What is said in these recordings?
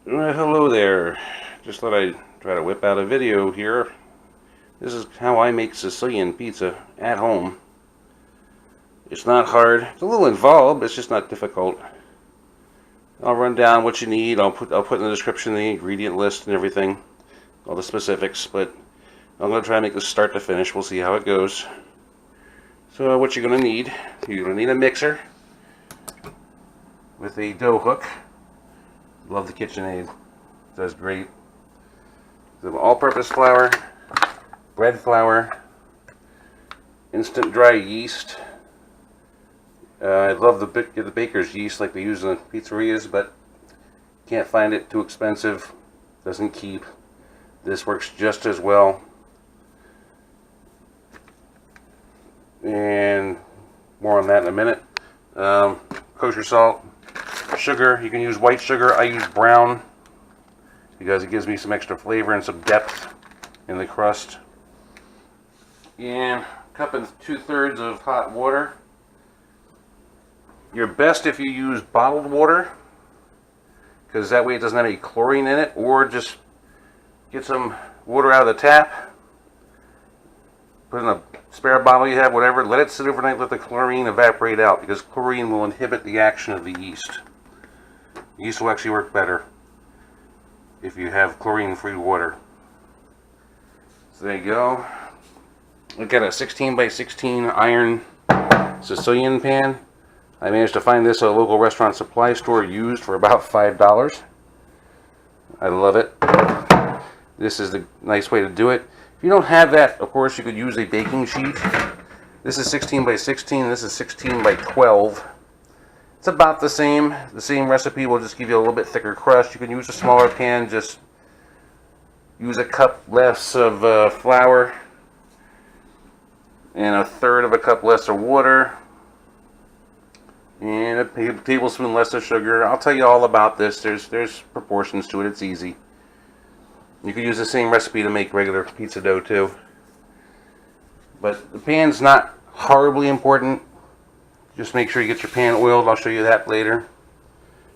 Hello there. Just thought I'd try to whip out a video here. This is how I make Sicilian pizza at home. It's not hard. It's a little involved, but it's just not difficult. I'll run down what you need. I'll put in the description the ingredient list and everything, all the specifics. But I'm gonna try to make this start to finish. We'll see how it goes. So what you're gonna need? You're gonna need a mixer with a dough hook. Love the KitchenAid. It does great. Some all-purpose flour, bread flour, instant dry yeast. I love the baker's yeast like they use in the pizzerias, but can't find it. Too expensive. Doesn't keep. This works just as well. And more on that in a minute. Kosher salt. Sugar, you can use white sugar. I use brown because it gives me some extra flavor and some depth in the crust. And a cup and 2/3 of hot water. You're best if you use bottled water because that way it doesn't have any chlorine in it, or just get some water out of the tap, put in a spare bottle you have, whatever, let it sit overnight, let the chlorine evaporate out because chlorine will inhibit the action of the yeast. Yeast will actually work better if you have chlorine-free water. So there you go. Look at a 16 by 16 iron Sicilian pan. I managed to find this at a local restaurant supply store used for about $5. I love it. This is the nice way to do it. If you don't have that, of course, you could use a baking sheet. This is 16 by 16. This is 16 by 12. It's about the same. The same recipe will just give you a little bit thicker crust. You can use a smaller pan. Just use a cup less of flour and 1/3 of a cup less of water and a tablespoon less of sugar. I'll tell you all about this. There's proportions to it. It's easy. You could use the same recipe to make regular pizza dough too. But the pan's not horribly important. Just make sure you get your pan oiled. I'll show you that later.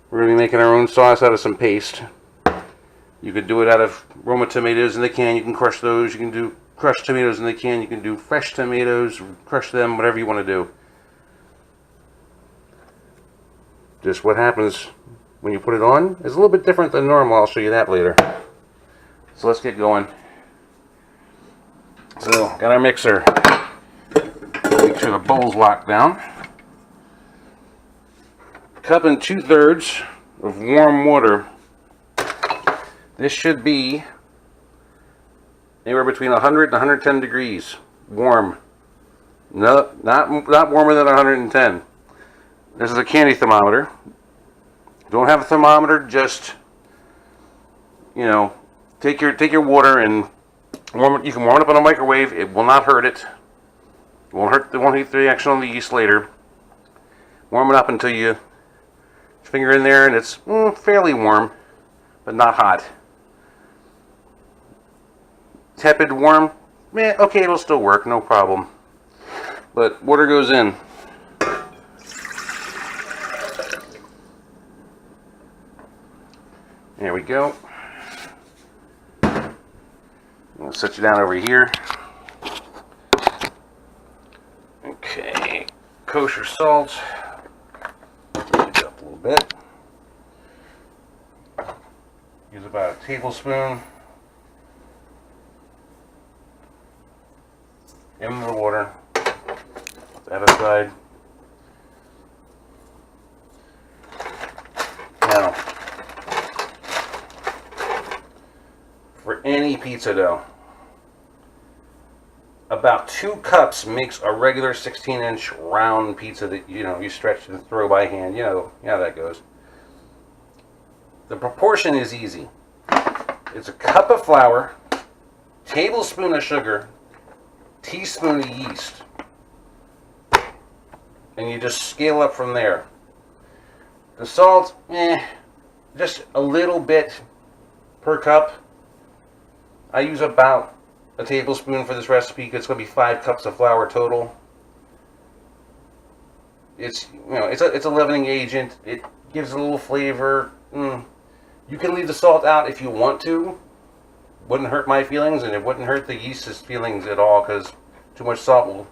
We're going to be making our own sauce out of some paste. You could do it out of Roma tomatoes in the can. You can crush those. You can do crushed tomatoes in the can. You can do fresh tomatoes, crush them, whatever you want to do. Just what happens when you put it on is a little bit different than normal. I'll show you that later. So let's get going. So, got our mixer. Make sure the bowl's locked down. Cup and 2/3 of warm water. This should be anywhere between 100 and 110 degrees warm. No, not warmer than 110. This is a candy thermometer. Don't have a thermometer, just take your water and warm it. You can warm it up in a microwave. It will not hurt it. It won't hurt the reaction on the yeast later. Warm it up until you finger in there and it's fairly warm, but not hot. Tepid warm, okay, it'll still work, no problem. But water goes in. There we go. I'll set you down over here. Okay, kosher salt. It up a little bit. Use about a tablespoon in the water. Put that aside. Now, for any pizza dough, about 2 cups makes a regular 16-inch round pizza that you stretch and throw by hand. You know how that goes. The proportion is easy. It's a cup of flour, tablespoon of sugar, teaspoon of yeast, and you just scale up from there. The salt, just a little bit per cup. I use about a tablespoon for this recipe because it's going to be 5 cups of flour total. It's a leavening agent. It gives a little flavor. You You can leave the salt out if you want to. Wouldn't hurt my feelings, and it wouldn't hurt the yeast's feelings at all, because too much salt will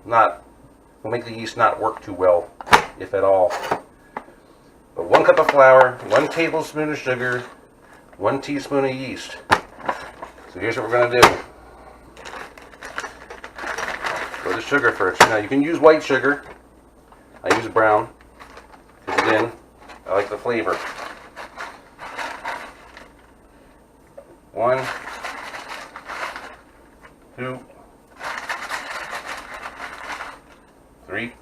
make the yeast not work too well, if at all. But 1 cup of flour, 1 tablespoon of sugar, 1 teaspoon of yeast. So here's what we're going to do. Go to sugar first. Now you can use white sugar. I use brown, because again, I like the flavor. 1, 2, 3,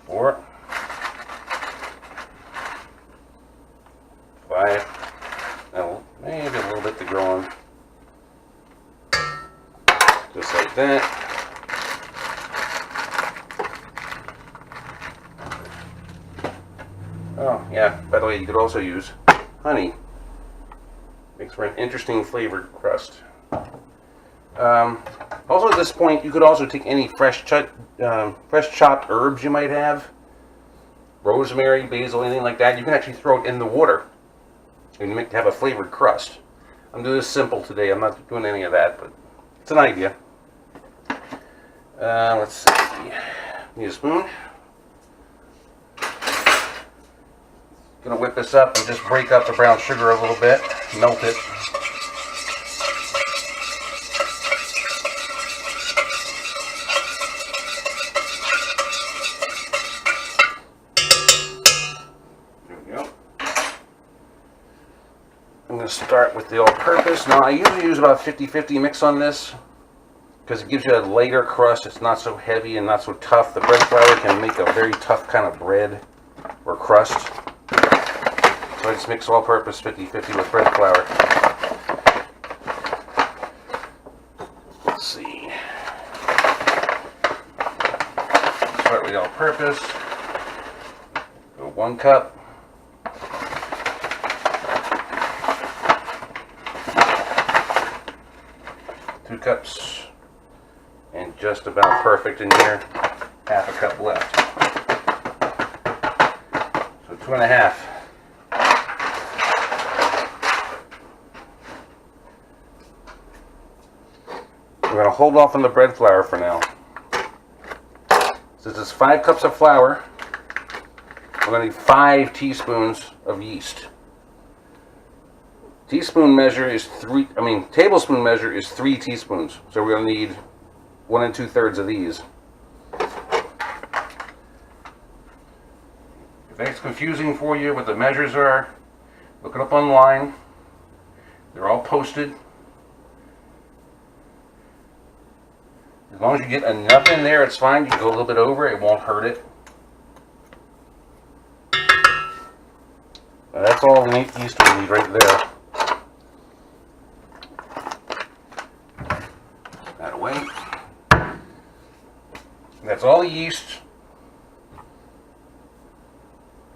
4, 5. Now maybe a little bit to go on. Just like that. Oh yeah, by the way, you could also use honey. Makes for an interesting flavored crust. Also at this point, you could also take any fresh chopped herbs you might have. Rosemary, basil, anything like that. You can actually throw it in the water and have a flavored crust. I'm doing this simple today. I'm not doing any of that, but it's an idea. Let's see. Need a spoon. Gonna whip this up and just break up the brown sugar a little bit, melt it. There we go. I'm gonna start with the all-purpose. Now I usually use about 50-50 mix on this, because it gives you a lighter crust. It's not so heavy and not so tough. The bread flour can make a very tough kind of bread or crust. So I just mix all-purpose 50-50 with bread flour. Let's see. Start with the all-purpose. Go 1 cup. Two cups. And just about perfect in here. Half a cup left. So 2.5. We're going to hold off on the bread flour for now. Since it's 5 cups of flour, we're going to need 5 teaspoons of yeast. Tablespoon measure is 3 teaspoons. So we're going to need 1 2/3 of these. If that's confusing for you what the measures are, look it up online. They're all posted. As long as you get enough in there, it's fine. You can go a little bit over, it won't hurt it. Now that's all the yeast we need right there. That away. That's all the yeast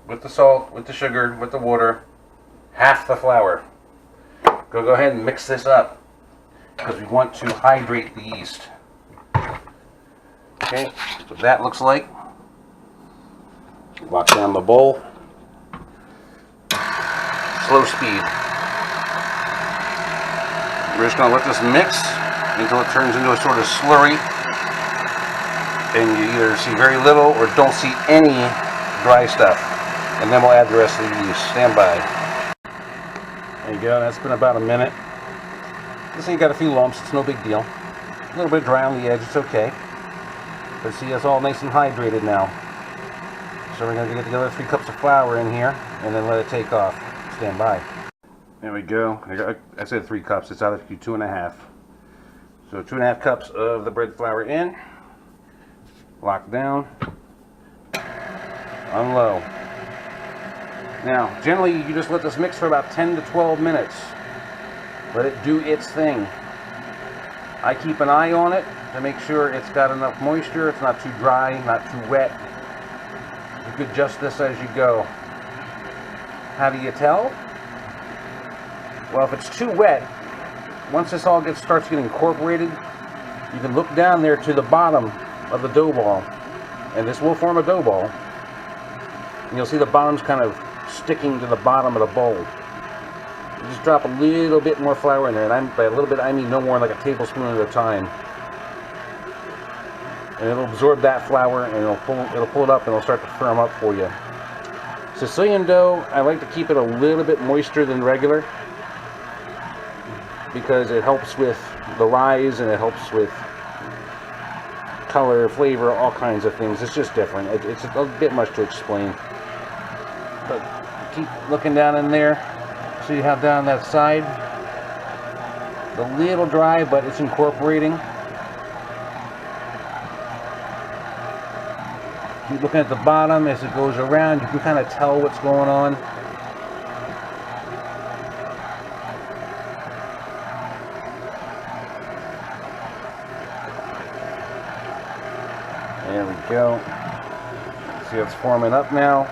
with the salt, with the sugar, with the water, half the flour. Go ahead and mix this up because we want to hydrate the yeast. Okay, so that looks like. Lock down the bowl. Slow speed. We're just going to let this mix until it turns into a sort of slurry. And you either see very little or don't see any dry stuff. And then we'll add the rest of the yeast. Stand by. There you go, that's been about a minute. This thing got a few lumps, it's no big deal. A little bit dry on the edge, it's okay. But see, it's all nice and hydrated now. So we're going to get the other 3 cups of flour in here and then let it take off. Stand by. There we go. I said 3 cups, it's out of 2.5. So 2.5 cups of the bread flour in. Lock down. On low. Now, generally you just let this mix for about 10 to 12 minutes. Let it do its thing. I keep an eye on it to make sure it's got enough moisture, it's not too dry, not too wet. You could adjust this as you go. How do you tell? Well, if it's too wet, once this all starts getting incorporated, you can look down there to the bottom of the dough ball, and this will form a dough ball. And you'll see the bottom's kind of sticking to the bottom of the bowl. You just drop a little bit more flour in there, and by a little bit I mean no more than like a tablespoon at a time. And it'll absorb that flour, and it'll pull it up, and it'll start to firm up for you. Sicilian dough, I like to keep it a little bit moister than regular because it helps with the rise, and it helps with color, flavor, all kinds of things. It's just different. It's a bit much to explain. But keep looking down in there. So you have down that side. It's a little dry, but it's incorporating. Keep looking at the bottom as it goes around. You can kind of tell what's going on. There we go. See, it's forming up now.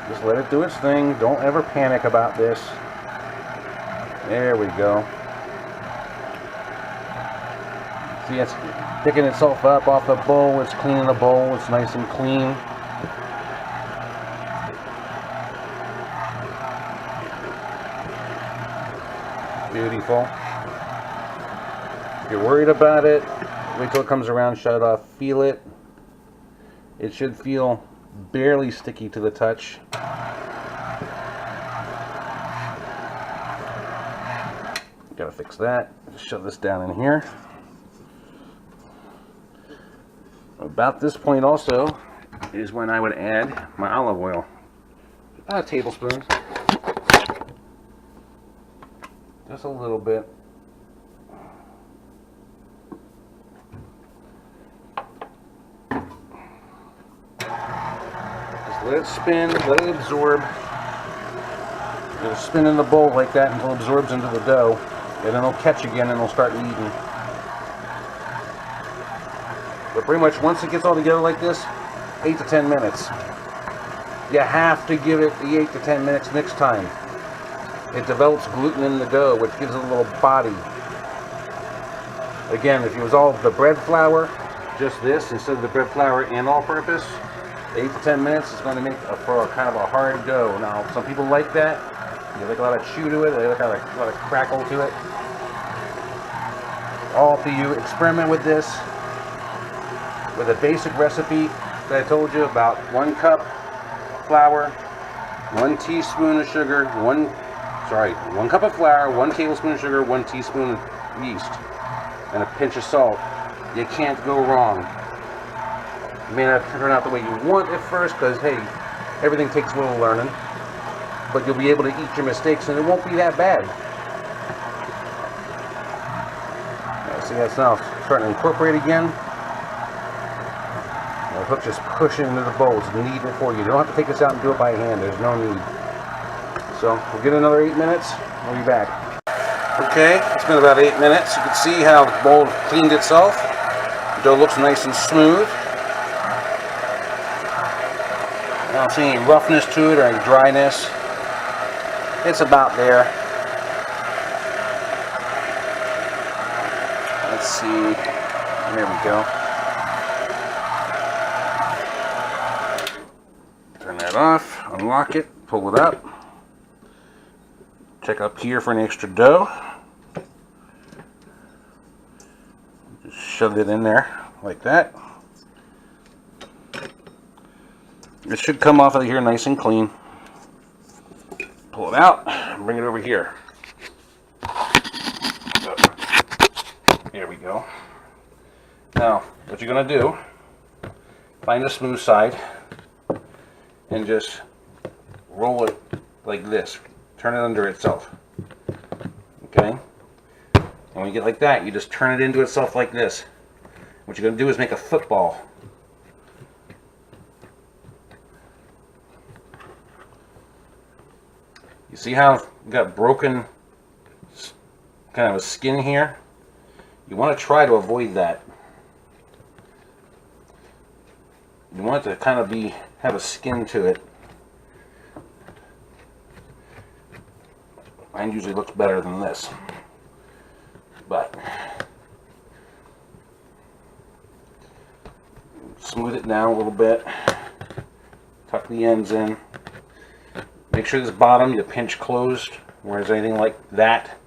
Just let it do its thing. Don't ever panic about this. There we go. See, it's picking itself up off the bowl. It's cleaning the bowl. It's nice and clean. Beautiful. If you're worried about it, wait till it comes around, shut it off, feel it. It should feel barely sticky to the touch. Gotta fix that. Just shove this down in here. About this point also is when I would add my olive oil. About a tablespoon. Just a little bit. Just let it spin, let it absorb. It'll spin in the bowl like that until it absorbs into the dough. And then it'll catch again and it'll start kneading. But pretty much once it gets all together like this, 8 to 10 minutes. You have to give it the 8 to 10 minutes next time. It develops gluten in the dough, which gives it a little body. Again, if it was all the bread flour, just this, instead of the bread flour and all-purpose, 8 to 10 minutes is going to make for a kind of a hard dough. Now, some people like that. They like a lot of chew to it. They like a lot of crackle to it. All up to you. Experiment with this. With a basic recipe that I told you about: 1 cup flour, 1 teaspoon of sugar, 1 cup of flour, 1 tablespoon of sugar, 1 teaspoon of yeast, and a pinch of salt. You can't go wrong. It may not turn out the way you want at first, because hey, everything takes a little learning, but you'll be able to eat your mistakes and it won't be that bad. See, that's now starting to incorporate again. The hook just pushing into the bowl. It's kneading it for you. You don't have to take this out and do it by hand. There's no need. So we'll get another 8 minutes. We'll be back. Okay, it's been about 8 minutes. You can see how the bowl cleaned itself. The dough looks nice and smooth. I don't see any roughness to it or any dryness. It's about there. Let's see. There we go. Turn that off, unlock it, pull it up. Check up here for an extra dough. Just shove it in there like that. It should come off of here nice and clean. Pull it out and bring it over here. There we go. Now, what you're going to do, find the smooth side and just roll it like this. Turn it under itself. Okay? And when you get like that, you just turn it into itself like this. What you're going to do is make a football. You see how I've got broken kind of a skin here? You want to try to avoid that. You want it to kind of have a skin to it. Mine usually looks better than this, but smooth it down a little bit, tuck tuck the ends in. Make sure this bottom you pinch closed, whereas anything like that.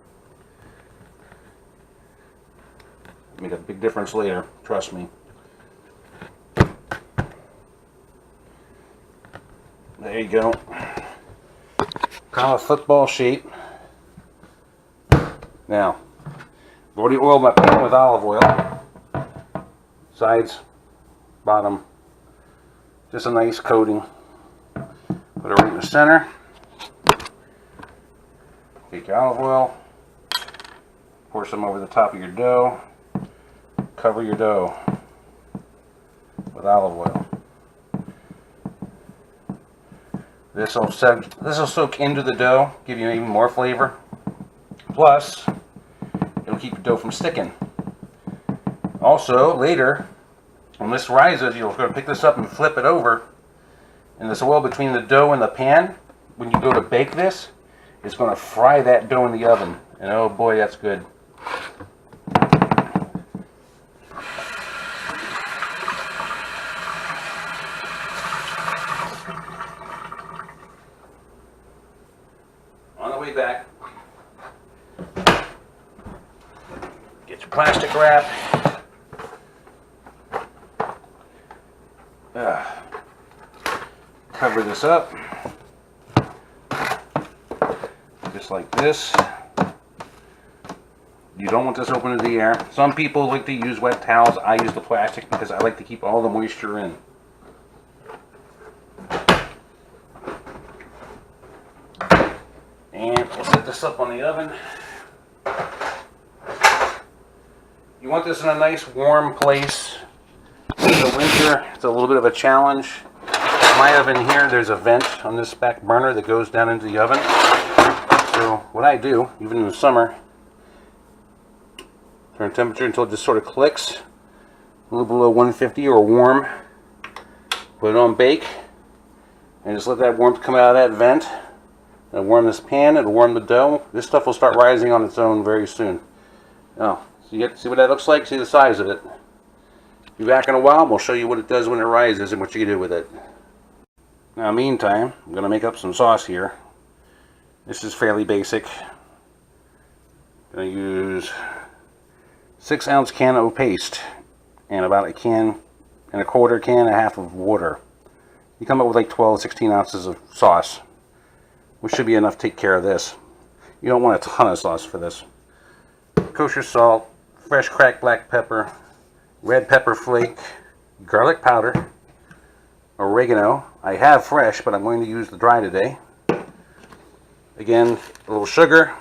Make a big difference later, trust me. There you go. Kind of a football shape. Now, I've already oiled my pan with olive oil. Sides, bottom. Just a nice coating. Put it right in the center. Take your olive oil. Pour some over the top of your dough. Cover your dough with olive oil. This will soak into the dough, give you even more flavor. Plus, it'll keep your dough from sticking. Also, later, when this rises, you're going to pick this up and flip it over. And this oil between the dough and the pan, when you go to bake this, it's going to fry that dough in the oven. And oh boy, that's good. On the way back, get your plastic wrap. Cover this up, just like this. You don't want this open to the air. Some people like to use wet towels. I use the plastic because I like to keep all the moisture in. And we'll set this up on the oven. You want this in a nice warm place. In the winter, it's a little bit of a challenge. My oven here, there's a vent on this back burner that goes down into the oven. So what I do, even in the summer, turn temperature until it just sort of clicks, a little below 150 or warm. Put it on bake, and just let that warmth come out of that vent. It'll warm this pan, it'll warm the dough. This stuff will start rising on its own very soon. Oh, so you get to see what that looks like, see the size of it. Be back in a while, and we'll show you what it does when it rises and what you can do with it. Now, meantime, I'm going to make up some sauce here. This is fairly basic. I'm going to use 6-ounce can of paste and about a can and a quarter can and a half of water. You come up with like 12, 16 ounces of sauce, which should be enough to take care of this. You don't want a ton of sauce for this. Kosher salt, fresh cracked black pepper, red pepper flake, garlic powder, oregano. I have fresh, but I'm going to use the dry today. Again, a little sugar.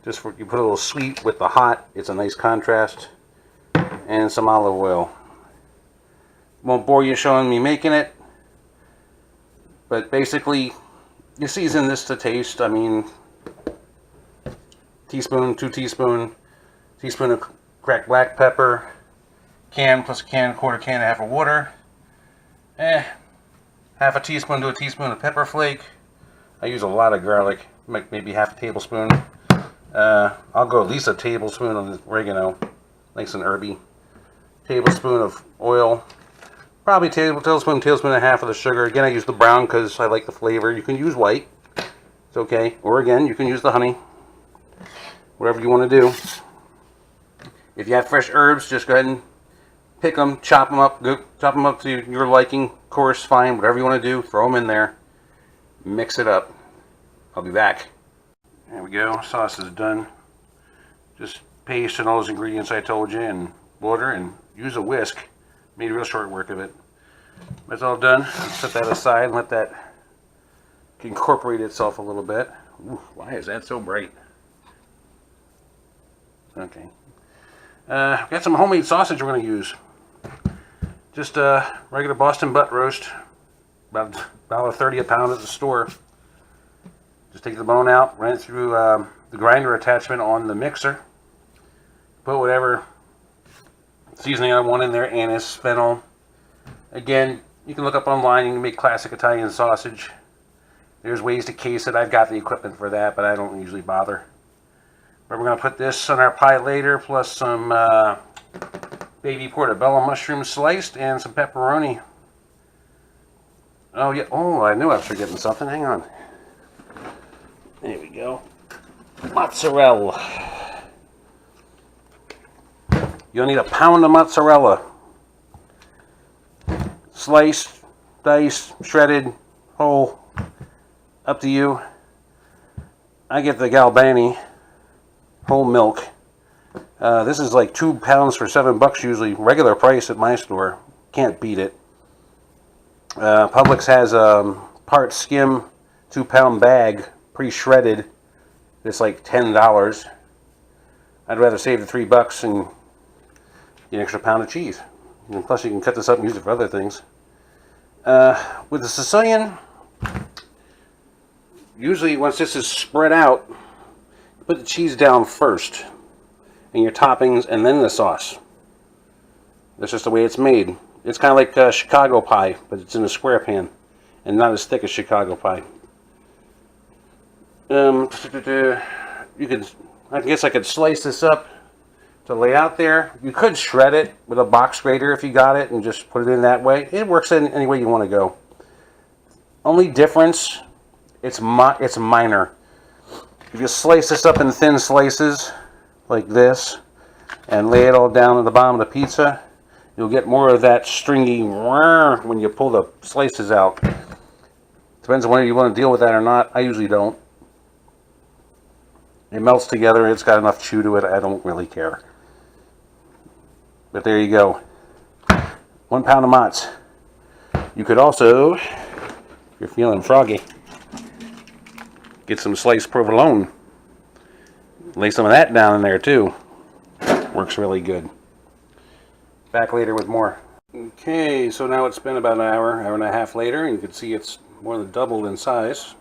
Just for you put a little sweet with the hot. It's a nice contrast. And some olive oil. Won't bore you showing me making it. But basically, you season this to taste. I mean, teaspoon, 2 teaspoon, teaspoon of cracked black pepper, can plus a can, quarter can, and a half of water. Half a teaspoon to a teaspoon of pepper flake. I use a lot of garlic, maybe half a tablespoon. I'll go at least a tablespoon of the oregano, nice and herby. Tablespoon of oil, probably tablespoon and a half of the sugar. Again, I use the brown because I like the flavor. You can use white, it's okay. Or again, you can use the honey, whatever you want to do. If you have fresh herbs, just go ahead and pick them, chop them up to your liking, coarse, fine, whatever you want to do, throw them in there, mix it up. I'll be back. There we go, sauce is done. Just paste and all those ingredients I told you, and water, and use a whisk. Made real short work of it. That's all done. Let's set that aside and let that incorporate itself a little bit. Ooh, why is that so bright? Okay. Got some homemade sausage we're going to use. Just a regular Boston butt roast, about $1.30 a pound at the store. Just take the bone out, run it through the grinder attachment on the mixer. Put whatever seasoning I want in there, anise, fennel. Again, you can look up online, you can make classic Italian sausage. There's ways to case it. I've got the equipment for that, but I don't usually bother. But we're going to put this on our pie later, plus some baby portobello mushrooms sliced and some pepperoni. Oh, yeah. Oh, I knew I was forgetting something. Hang on. There we go. Mozzarella. You'll need a pound of mozzarella. Sliced, diced, shredded, whole. Up to you. I get the Galbani whole milk. This is like 2 pounds for $7 usually. Regular price at my store. Can't beat it. Publix has a part skim 2-pound bag pre-shredded. It's like $10. I'd rather save the $3 and get an extra pound of cheese. And plus you can cut this up and use it for other things. With the Sicilian, usually once this is spread out, you put the cheese down first, and your toppings, and then the sauce. That's just the way it's made. It's kind of like Chicago pie, but it's in a square pan, and not as thick as Chicago pie. I guess I could slice this up to lay out there. You could shred it with a box grater if you got it, and just put it in that way. It works in any way you want to go. Only difference, it's minor. If you slice this up in thin slices, like this, and lay it all down at the bottom of the pizza, you'll get more of that stringy when you pull the slices out. Depends on whether you want to deal with that or not. I usually don't. It melts together. It's got enough chew to it. I don't really care. But there you go. 1 pound of mozz. You could also, if you're feeling froggy, get some sliced provolone. Lay some of that down in there too. Works really good. Back later with more. Okay, so now it's been about an hour and a half later, and you can see it's more than doubled in size.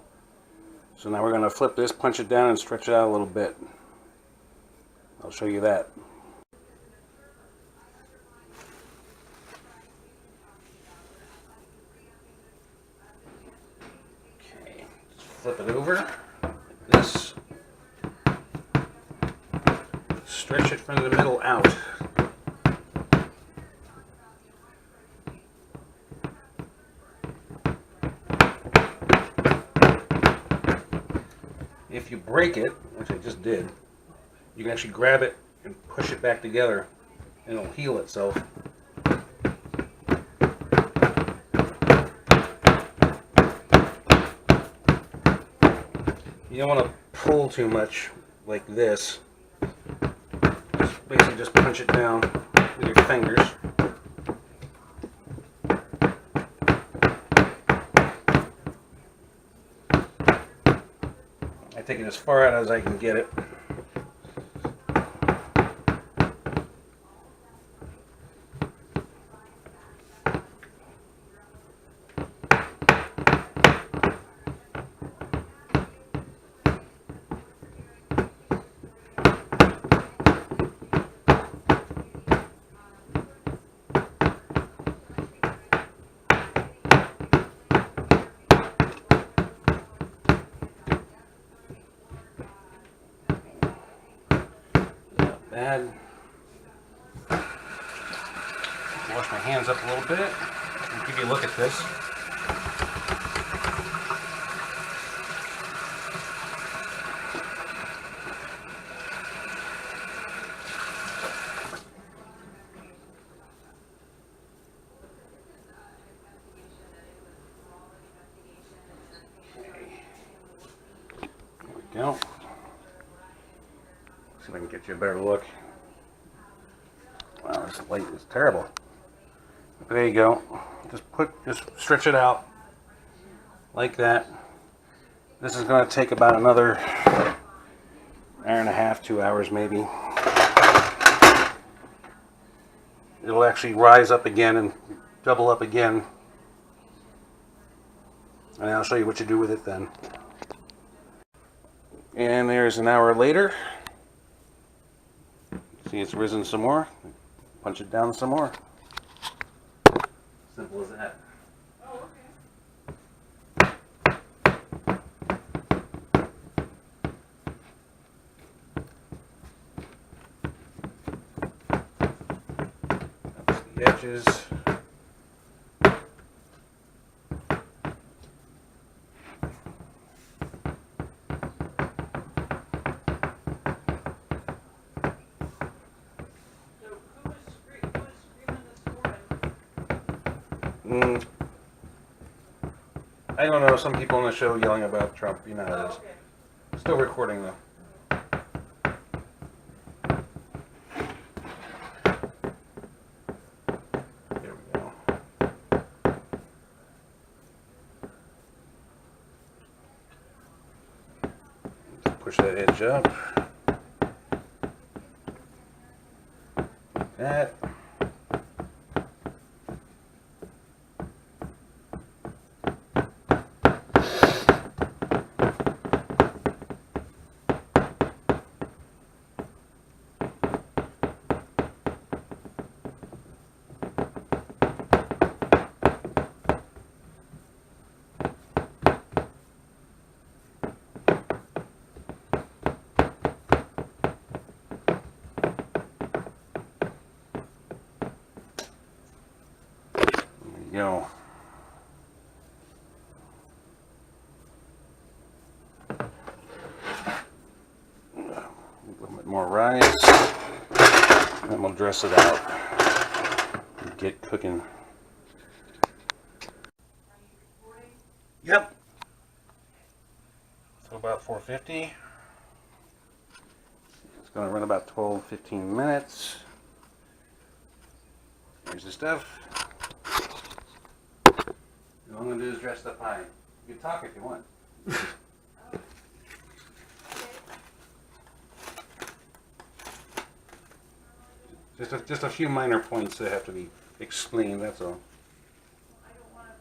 So now we're going to flip this, punch it down, and stretch it out a little bit. I'll show you that. Okay, just flip it over like this. Stretch it from the middle out. If you break it, which I just did, you can actually grab it and push it back together, and it'll heal itself. You don't want to pull too much like this. Basically just punch it down with your fingers. I take it as far out as I can get it. Bad. Wash my hands up a little bit and give you a look at this. There we go. See if I can get you a better look. Wow, this light is terrible. But there you go. Just stretch it out like that. This is going to take about another hour and a half, 2 hours maybe. It'll actually rise up again and double up again. And I'll show you what you do with it then. And there's an hour later. See, it's risen some more. Punch it down some more. Simple as that. Oh, That's the edges. Mm, I don't know. Some people on the show yelling about Trump. You know how it is. Okay. Still recording though. There we go. Push that edge up. Like that. Go. A little bit more rice, and then we'll dress it out and get cooking. Yep. So about 450. It's going to run about 12-15 minutes. Here's the stuff. All I'm going to do is dress the pie. You can talk if you want. Just a few minor points that have to be explained, that's all. I don't want to,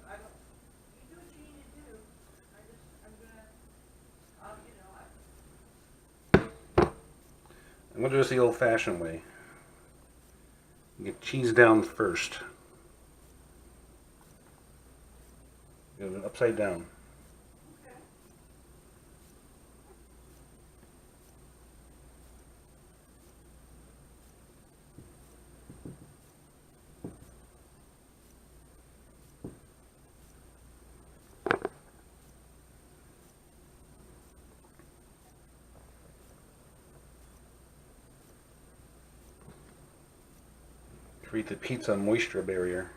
you do what you need to do. I'm going to do this the old-fashioned way. Get cheese down first. Get it upside down. Okay. Create the pizza moisture barrier.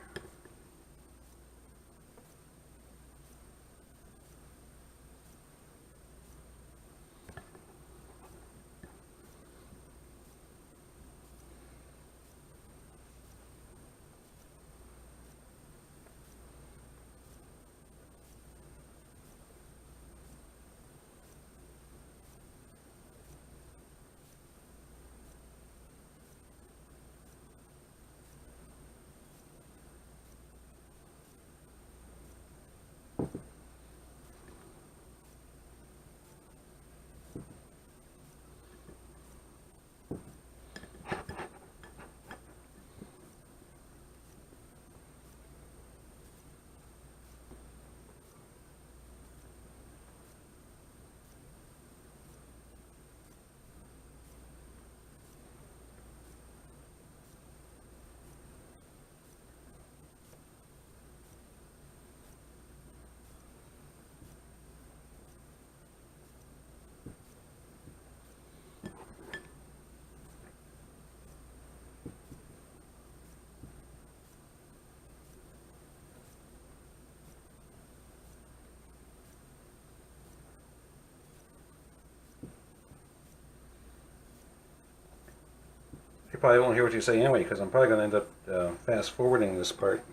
You probably won't hear what you say anyway, because I'm probably going to end up fast forwarding this part.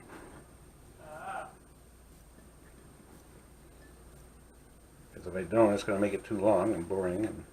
Because if I don't, it's going to make it too long and boring. And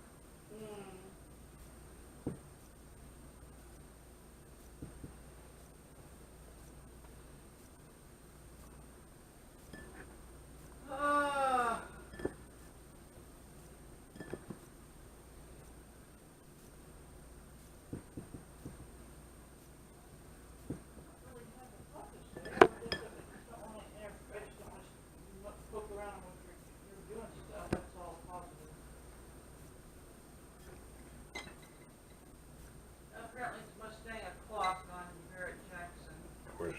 of course,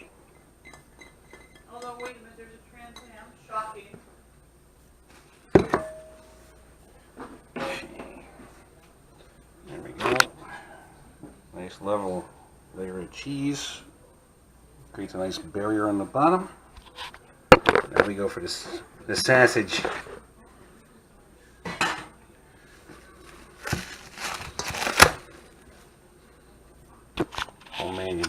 Although, wait a minute, there's a Trans Am. Shocking. there we go. Nice level layer of cheese. Creates a nice barrier on the bottom. Now we go for this the sausage. Homemade.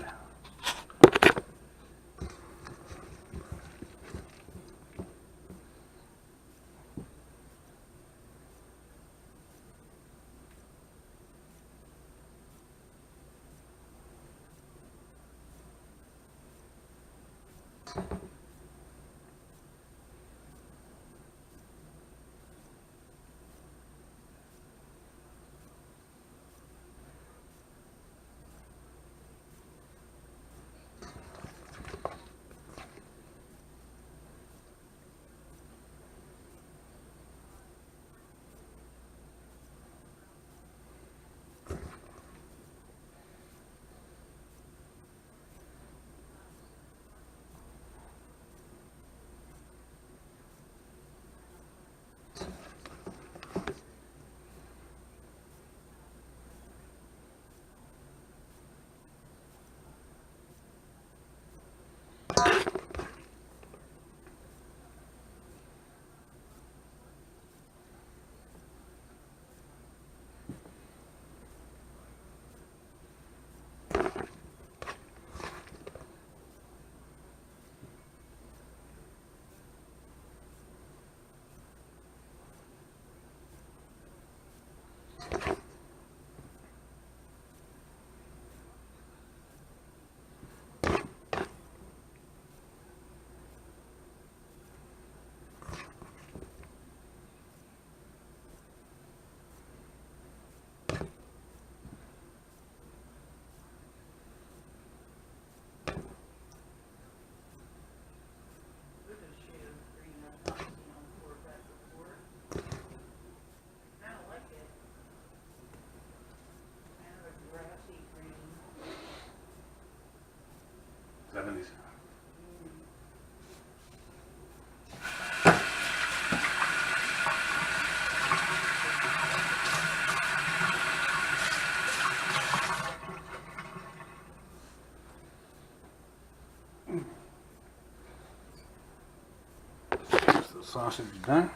Look at the shade of green I've not seen on the floor back before. I don't like it. Kind of a grassy green. 70s. So the sausage is done.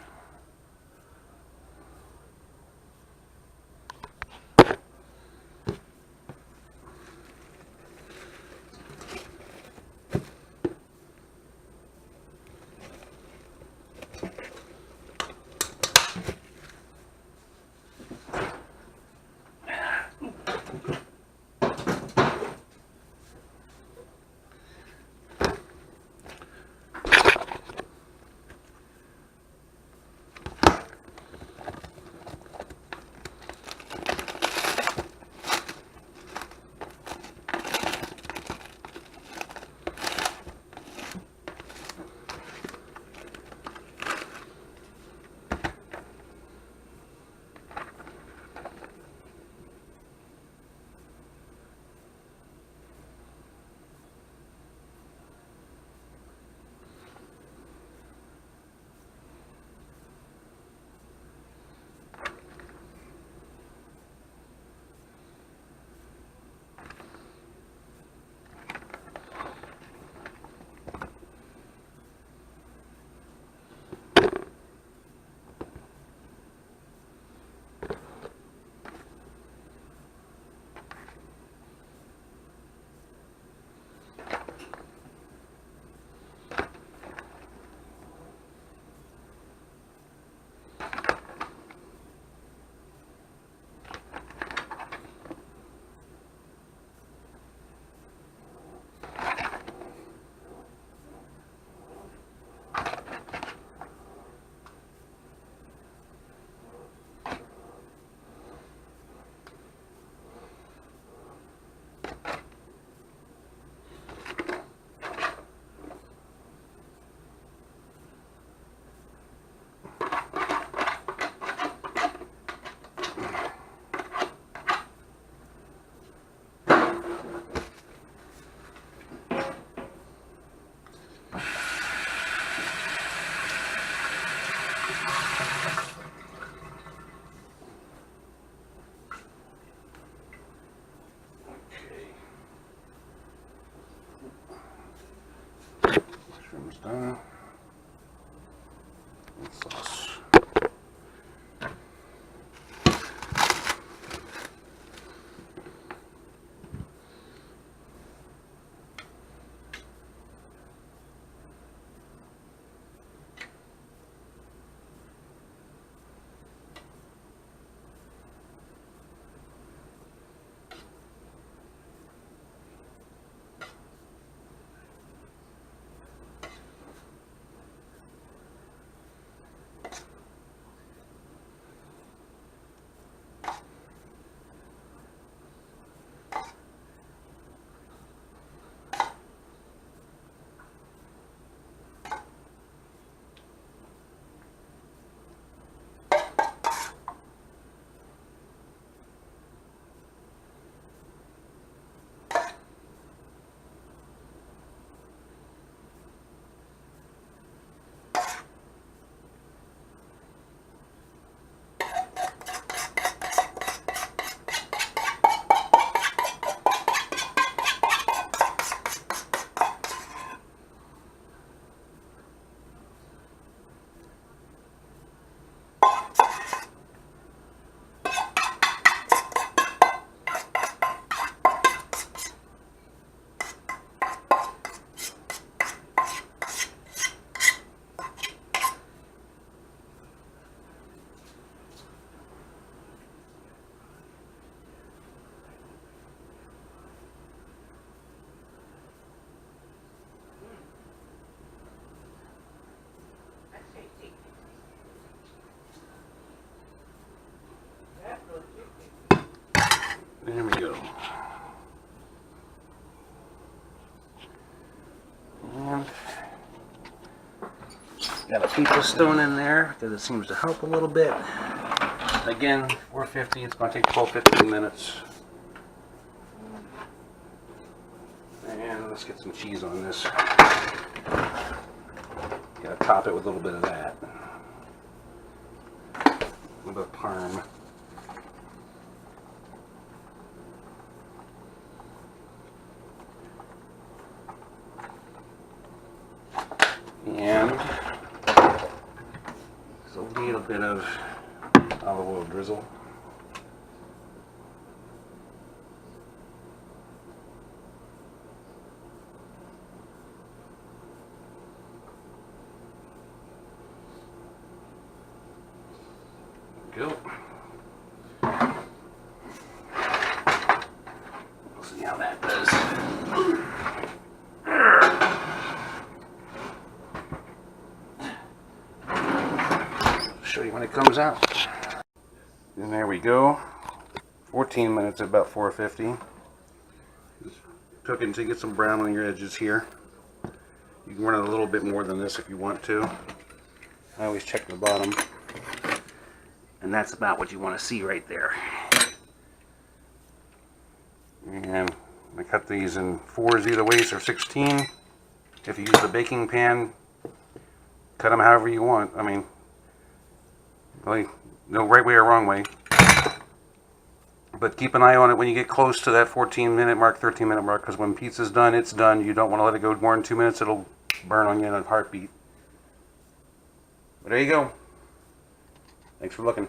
Shrimp's done. sauce. There we go. And got a pizza stone in there because it seems to help a little bit. Again, 450, it's going to take 12-15 minutes. And let's get some cheese on this. Got to top it with a little bit of that. A little bit of parm. And just a little bit of olive oil drizzle. Go. We'll see how that does. Show you when it comes out. And there we go. 14 minutes at about 450. Just cook it until you get some brown on your edges here. You can run it a little bit more than this if you want to. I always check the bottom. And that's about what you want to see right there. And I cut these in 4s either ways or 16. If you use the baking pan, cut them however you want. I mean, really, no right way or wrong way. But keep an eye on it when you get close to that 14-minute mark, 13-minute mark, because when pizza's done, it's done. You don't want to let it go more than 2 minutes. It'll burn on you in a heartbeat. But there you go. Thanks for looking.